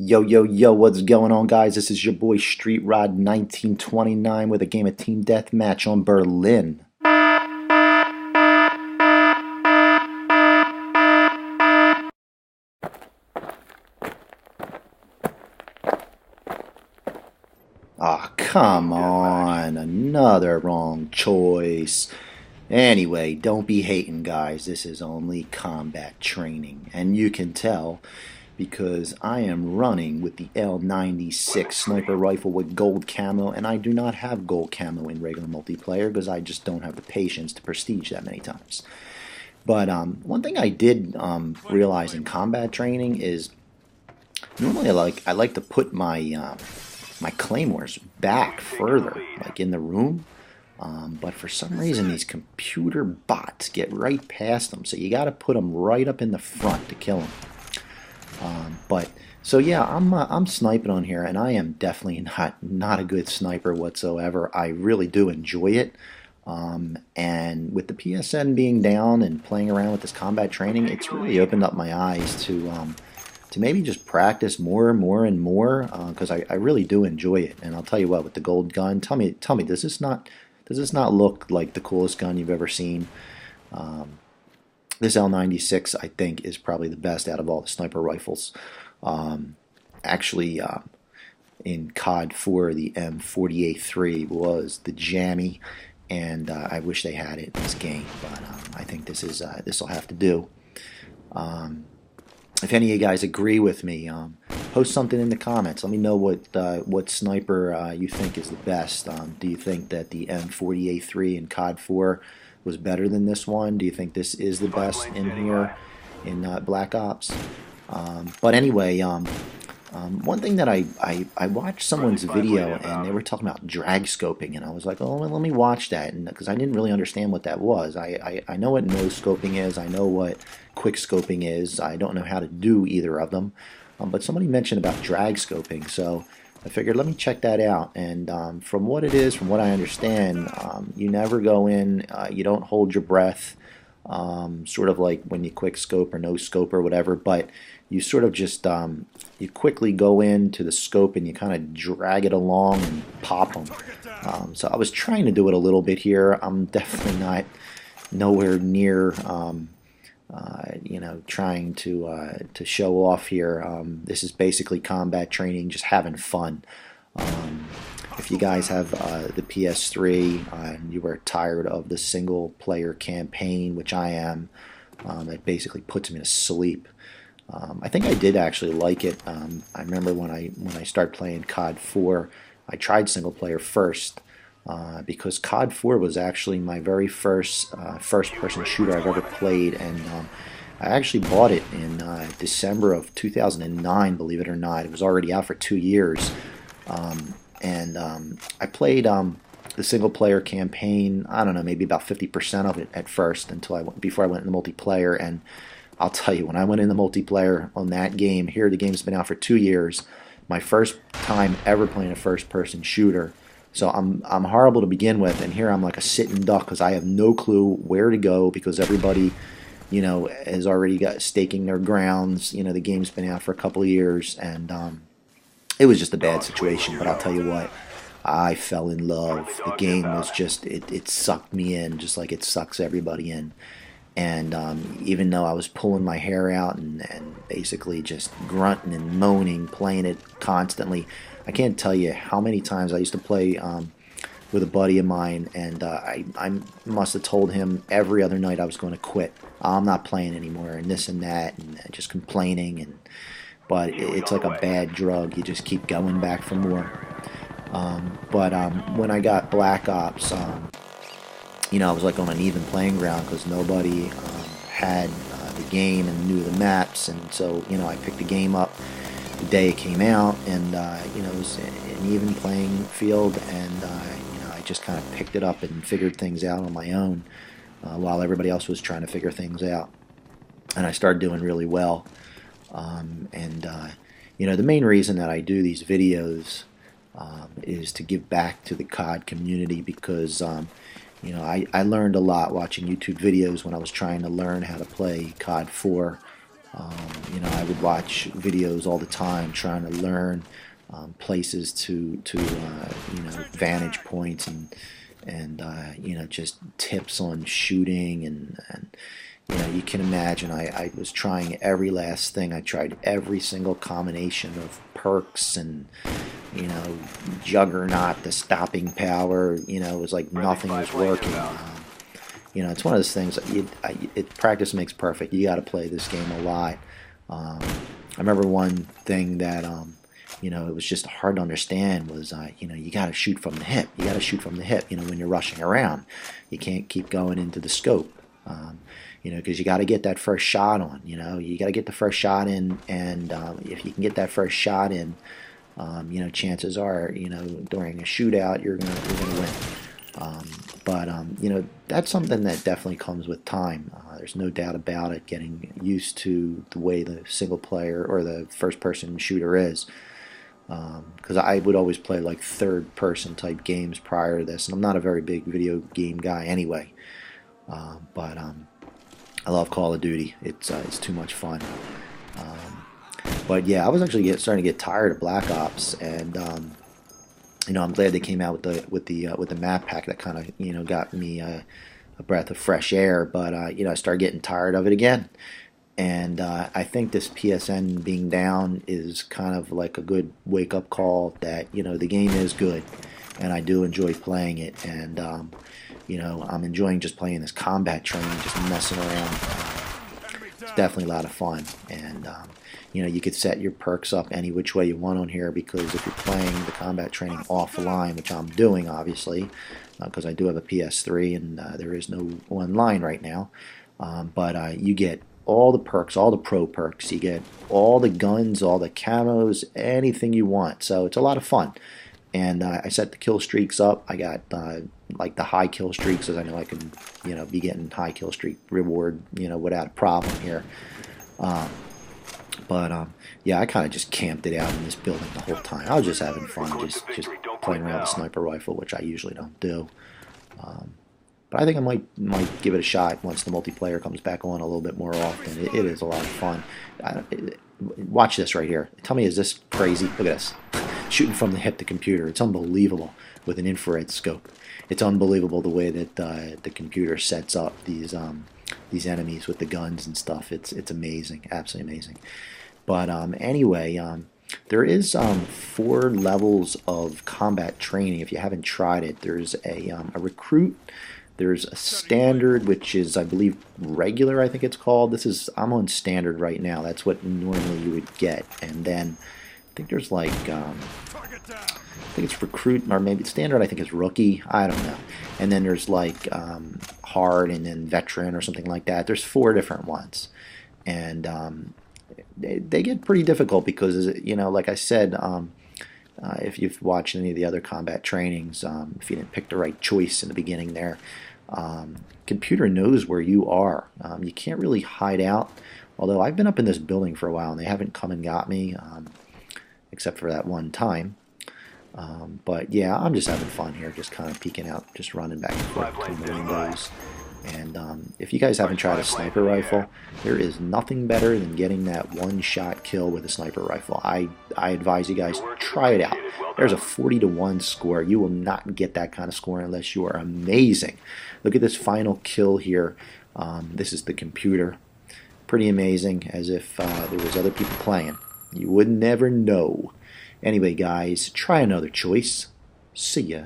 Yo, yo, yo, what's going on, guys? This is your boy streetrod1929 with a game of Team Deathmatch on Berlin. Ah, come on. Another wrong choice. Anyway, don't be hating, guys. This is only combat training. And you can tell because I am running with the L96 sniper rifle with gold camo, and I do not have gold camo in regular multiplayer because I just don't have the patience to prestige that many times. But one thing I did realize in combat training is normally I like to put my my claymores back further, like in the room. But for some reason these computer bots get right past them, so you got to put them right up in the front to kill them. So yeah, I'm sniping on here, and I am definitely not a good sniper whatsoever. I really do enjoy it, and with the PSN being down and playing around with this combat training, it's really opened up my eyes to maybe just practice more and more and more, because I really do enjoy it. And I'll tell you what, with the gold gun, tell me, does this not look like the coolest gun you've ever seen? This L96, I think, is probably the best out of all the sniper rifles. Actually, in COD 4, the M48-3 was the jammy, and I wish they had it in this game. But I think this will have to do. If any of you guys agree with me, post something in the comments. Let me know what sniper you think is the best. Do you think that the M48-3 in COD 4 was better than this one? Do you think this is the best in here in Black Ops? But anyway, one thing that I watched someone's video, and they were talking about drag scoping, and I was like, oh, well, let me watch that, and because I didn't really understand what that was. I know what no scoping is. I know what quick scoping is. I don't know how to do either of them, but somebody mentioned about drag scoping, so I figured let me check that out. And from what it is, from what I understand, you never go in, you don't hold your breath, sort of like when you quick scope or no scope or whatever, but you sort of just you quickly go into the scope and you kind of drag it along and pop them. So I was trying to do it a little bit here. I'm definitely not nowhere near you know, trying to show off here. This is basically combat training, just having fun. If you guys have the PS3 and you are tired of the single player campaign, which I am, it basically puts me to sleep. I think I did actually like it. I remember when I started playing COD 4, I tried single player first, because COD 4 was actually my very first first-person shooter I've ever played, and I actually bought it in December of 2009, believe it or not. It was already out for 2 years, and I played the single-player campaign, I don't know, maybe about 50% of it at first, before I went into multiplayer. And I'll tell you, when I went into multiplayer on that game, here the game's been out for 2 years, my first time ever playing a first-person shooter. So I'm horrible to begin with, and here I'm like a sitting duck because I have no clue where to go, because everybody, you know, has already got staking their grounds. You know, the game's been out for a couple of years, and it was just a bad situation. But I'll tell you what, I fell in love. The game was just, it sucked me in, just like it sucks everybody in. And even though I was pulling my hair out and basically just grunting and moaning, playing it constantly, I can't tell you how many times I used to play with a buddy of mine, and I must have told him every other night I was going to quit. I'm not playing anymore, and this and that, and just complaining. But it's like a bad drug. You just keep going back for more. But when I got Black Ops, you know, I was like on an even playing ground because nobody had the game and knew the maps, and so, you know, I picked the game up the day it came out, and you know, it was an even playing field, and you know, I just kind of picked it up and figured things out on my own while everybody else was trying to figure things out, and I started doing really well. You know, the main reason that I do these videos is to give back to the COD community, because you know, I learned a lot watching YouTube videos when I was trying to learn how to play COD 4. I would watch videos all the time trying to learn places to vantage points and just tips on shooting and you can imagine I was trying every last thing. I tried every single combination of perks and Juggernaut, the stopping power. It was like nothing was working. It's one of those things. Practice makes perfect. You got to play this game a lot. I remember one thing that it was just hard to understand was you got to shoot from the hip. You got to shoot from the hip. When you're rushing around, you can't keep going into the scope. Because you got to get that first shot on. You got to get the first shot in, and if you can get that first shot in, chances are, during a shootout, you're gonna win. But that's something that definitely comes with time. There's no doubt about it. Getting used to the way the single player or the first person shooter is. Because I would always play like third person type games prior to this, and I'm not a very big video game guy anyway. But I love Call of Duty. It's too much fun. But yeah, I was actually starting to get tired of Black Ops, and I'm glad they came out with the map pack that kind of got me a breath of fresh air. But I started getting tired of it again, and I think this PSN being down is kind of like a good wake up call that the game is good, and I do enjoy playing it, and I'm enjoying just playing this combat training, just messing around. It's definitely a lot of fun, and you could set your perks up any which way you want on here, because if you're playing the combat training offline, which I'm doing obviously, because I do have a PS3 and there is no online right now, but you get all the perks, all the pro perks. You get all the guns, all the camos, anything you want. So it's a lot of fun. And I set the kill streaks up. I got like the high kill streaks, as I know I can, be getting high kill streak reward, without a problem here. Yeah, I kind of just camped it out in this building the whole time. I was just having fun, just playing around with a sniper rifle, which I usually don't do. But I think I might give it a shot once the multiplayer comes back on a little bit more often. It is a lot of fun. Watch this right here. Tell me, is this crazy? Look at this. Shooting from the hip, the computer. It's unbelievable with an infrared scope. It's unbelievable the way that the computer sets up these enemies with the guns and stuff. It's amazing, absolutely amazing. But anyway, there is 4 levels of combat training. If you haven't tried it, there's a recruit. There's a standard, which is, I believe, regular, I think it's called. I'm on standard right now. That's what normally you would get. And then I think there's like, I think it's recruit, or maybe standard, I think is rookie. I don't know. And then there's like hard and then veteran or something like that. There's 4 different ones. And they get pretty difficult because, like I said, if you've watched any of the other combat trainings, if you didn't pick the right choice in the beginning there, computer knows where you are. You can't really hide out, although I've been up in this building for a while and they haven't come and got me, except for that one time. But yeah, I'm just having fun here, just kind of peeking out, just running back and forth between the windows. And if you guys haven't tried a sniper rifle, there is nothing better than getting that one-shot kill with a sniper rifle. I advise you guys, try it out. There's a 40-to-1 score. You will not get that kind of score unless you are amazing. Look at this final kill here. This is the computer. Pretty amazing, as if there was other people playing. You would never know. Anyway, guys, try another choice. See ya.